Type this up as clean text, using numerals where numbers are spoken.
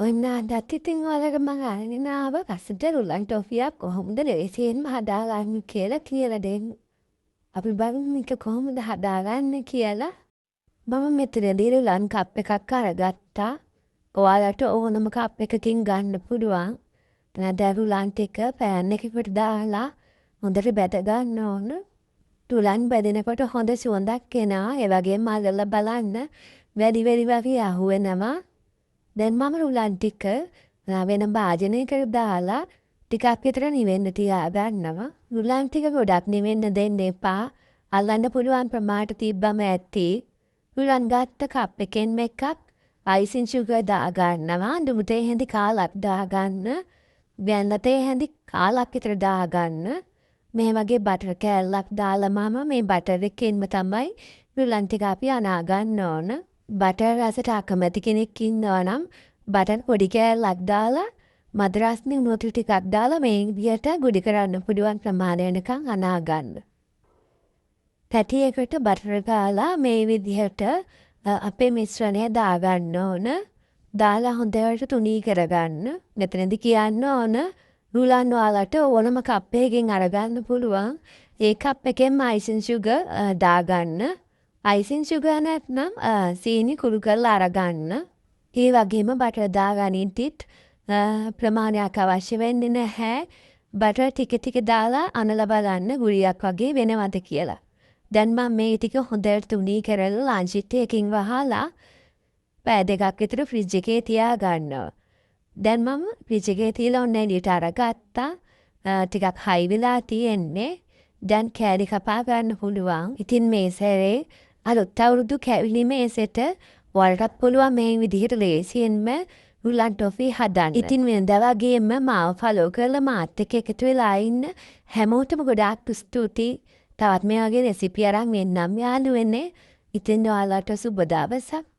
Titin olarak mga naba kasidero lang tofiap ko humdere isin mahadagan kela kila den abibang mika ko hadagan kela mama metere diri lan kappe kakara gatta wala to o nama kappe kakingan puduang na daru lan tika pa neki perdala hundere betaga no tulan badene poto honda suanda kena evage malala balana very vavia huenama Dan mama ulan tika na venam bajane kar dala tika pitra ni ven tia agarnava ulan tika godak ni ven den ne pa alanda puluan pramata tibba metti ulan gatta kappeken makeup icing sugar da agarnava dumute hendi kalak da aganna venate hendi kalak itra da aganna me wage butter kellak dala mama me butter එකෙන්ම තමයි උලන් ටික අපි අනාගන්න ඕන. Butter රසට අකමැති කෙනෙක් ඉන්නවා නම් butter පොඩි කෑල්ලක් දාලා මද රස්නේ උණු ටිකක් දාලා මේ විදියට ගුඩි කරන්න පුළුවන් ප්‍රමාණයකම් අනා ගන්න. පැටියකට බටර් ගාලා මේ විදිහට අපේ මිශ්‍රණය දාගන්න ඕන. දාලා හොඳට තුනී කරගන්න. මෙතනදී කියන්න ඕන රුලන් ඔයාලට ඕනම කප් එකකින් අරගන්න පුළුවන්. ඒ කප් එකෙන්ම icing sugar දාගන්න. icing sugar නැත්නම් සීනි කුඩු කරලා අරගන්න. ඒ වගේම බටර් දාගනින්ටිත් ප්‍රමාණයක් අවශ්‍ය වෙන්නේ නැහැ. බටර් ටික දාලා අනලා බලන්න ගුලියක් වගේ වෙනවද කියලා. දැන් මම මේ ටික හොඳට තුනී කරලා ලන්ච් එකකින් වහලා පැය දෙකක් විතර ෆ්‍රිජ් එකේ තියාගන්නවා. දැන් මම ෆ්‍රිජ් එකේ තියලා ඔන්න එළියට අරගත්තා. ටිකක් හයි වෙලා තියෙන්නේ. දැන් කෑලි කපා ගන්න පුළුවන්. ඉතින් මේ සැරේ අලුත් අවුරුදු කැවිලි මේසෙට වලටත් පුළුවන් මේ විදිහට ලේසියෙන්ම රුලන් ටොෆි හදන්න. ඉතින් වෙනදා වගේම මාව ෆලෝ කරලා මාත් එක්ක එකතු වෙලා ඉන්න හැමෝටම ගොඩාක් ස්තුතියි. තවත් මේ වගේ රෙසිපි අරන් එන්නම් යාළුවනේ. ඉතින් ඔයාලට සුබ දවසක්.